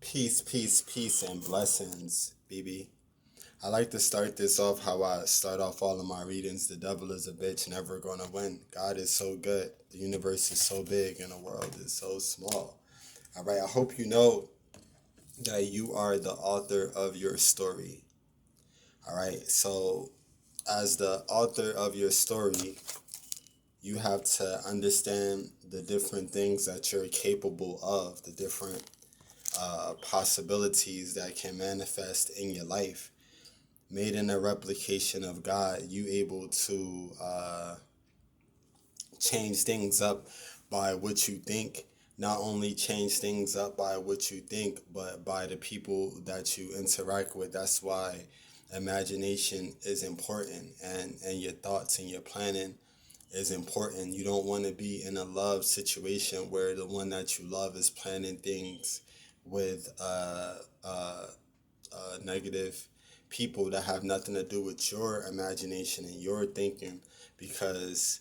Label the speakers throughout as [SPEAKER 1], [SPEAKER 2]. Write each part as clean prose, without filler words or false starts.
[SPEAKER 1] Peace, peace, peace, and blessings, BB. I like to start this off how I start off all of my readings. The devil is a bitch, never gonna win. God is so good. The universe is so big, and the world is so small. All right, I hope you know that you are the author of your story. All right, so as the author of your story, you have to understand the different things that you're capable of, the different possibilities that can manifest in your life. Made in a replication of God, you able to change things up by what you think. Not only change things up by what you think, but by the people that you interact with. That's why imagination is important, and your thoughts and your planning is important. You don't want to be in a love situation where the one that you love is planning things with negative people that have nothing to do with your imagination and your thinking, because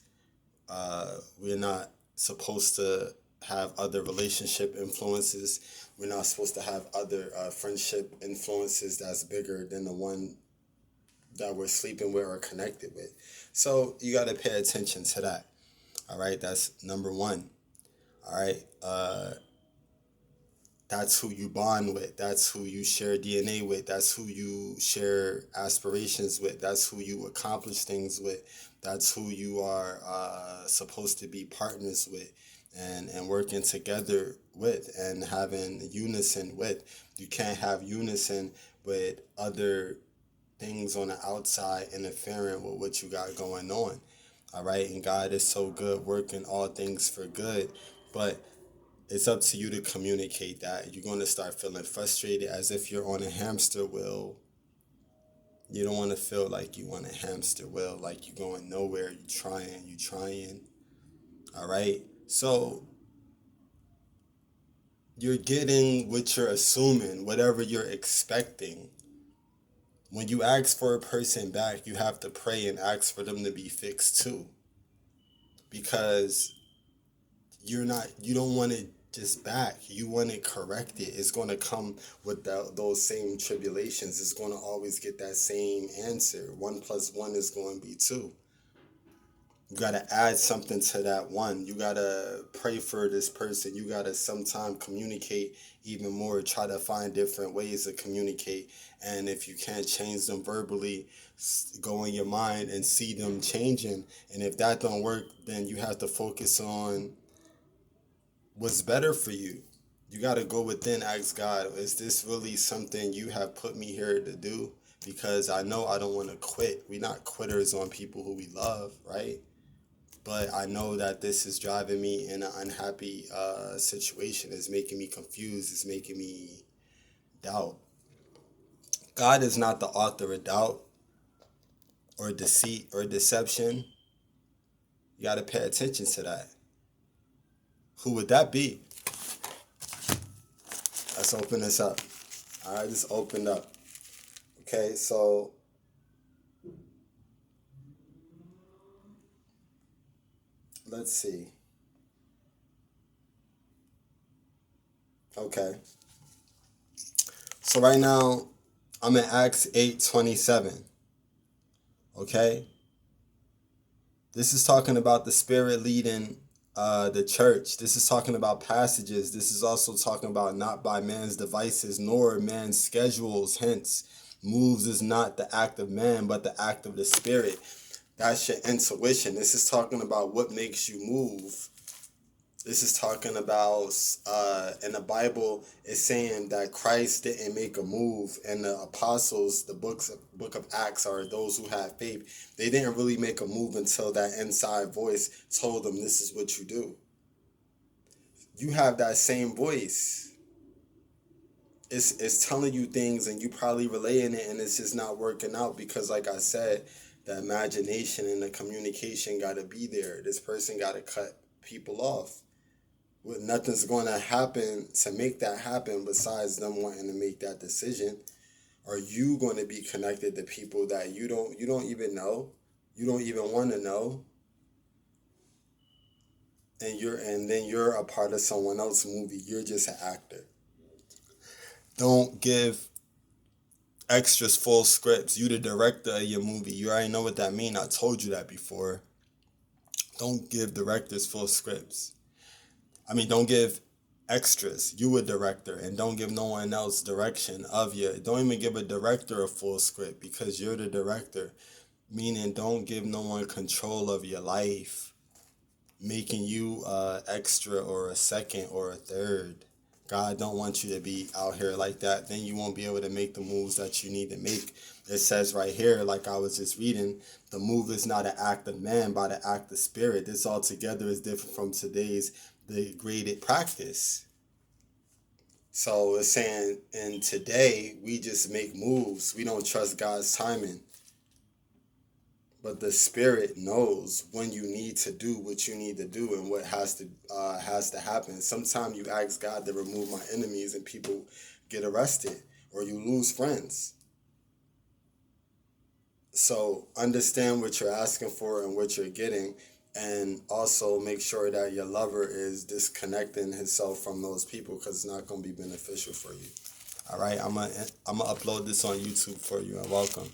[SPEAKER 1] we're not supposed to have other relationship influences. We're not supposed to have other friendship influences that's bigger than the one that we're sleeping with or connected with. So you got to pay attention to that. All right, that's number one. All right, that's who you bond with. That's who you share DNA with. That's who you share aspirations with. That's who you accomplish things with. That's who you are supposed to be partners with, and working together with, and having unison with. You can't have unison with other things on the outside interfering with what you got going on. All right, and God is so good, working all things for good, but it's up to you to communicate that. You're going to start feeling frustrated as if you're on a hamster wheel. You don't want to feel like you on a hamster wheel, like you're going nowhere. You're trying. All right. So you're getting what you're assuming, whatever you're expecting. When you ask for a person back, you have to pray and ask for them to be fixed too. Because you don't want it just back. You want it corrected. It's going to come with those same tribulations. It's going to always get that same answer. 1 + 1 is going to be 2. You got to add something to that one. You got to pray for this person. You got to sometime communicate even more. Try to find different ways to communicate. And if you can't change them verbally, go in your mind and see them changing. And if that don't work, then you have to focus on what's better for you. You got to go within, ask God, is this really something you have put me here to do? Because I know I don't want to quit. We're not quitters on people who we love, right? But I know that this is driving me in an unhappy situation. It's making me confused. It's making me doubt. God is not the author of doubt or deceit or deception. You got to pay attention to that. Who would that be? Let's open this up. All right, just opened up. Okay, so let's see. Okay, so right now I'm in Acts 8:27. Okay, this is talking about the Spirit leading the church. This is talking about passages. This is also talking about not by man's devices nor man's schedules. Hence, moves is not the act of man, but the act of the Spirit. That's your intuition. This is talking about what makes you move. This is talking about, in the Bible, it's saying that Christ didn't make a move, and the apostles, the book of Acts, are those who have faith. They didn't really make a move until that inside voice told them, this is what you do. You have that same voice. It's telling you things, and you probably relaying it, and it's just not working out because, like I said, the imagination and the communication got to be there. This person got to cut people off. Nothing's going to happen to make that happen besides them wanting to make that decision. Are you going to be connected to people that you don't even know, you don't even want to know, and then you're a part of someone else's movie? You're just an actor. Don't give extras full scripts. You the director of your movie. You already know what that means. I told you that before. Don't give directors full scripts. Don't give extras. You a director, and don't give no one else direction of you. Don't even give a director a full script because you're the director. Meaning, don't give no one control of your life, making you a extra or a second or a third. God don't want you to be out here like that. Then you won't be able to make the moves that you need to make. It says right here, like I was just reading, the move is not an act of man, but an act of spirit. This altogether is different from today's degraded practice. So it's saying, in today, we just make moves. We don't trust God's timing. But the spirit knows when you need to do what you need to do and what has to happen. Sometimes you ask God to remove my enemies and people get arrested or you lose friends. So understand what you're asking for and what you're getting, and also make sure that your lover is disconnecting himself from those people because it's not going to be beneficial for you. All right, I'm gonna upload this on YouTube for you, and welcome.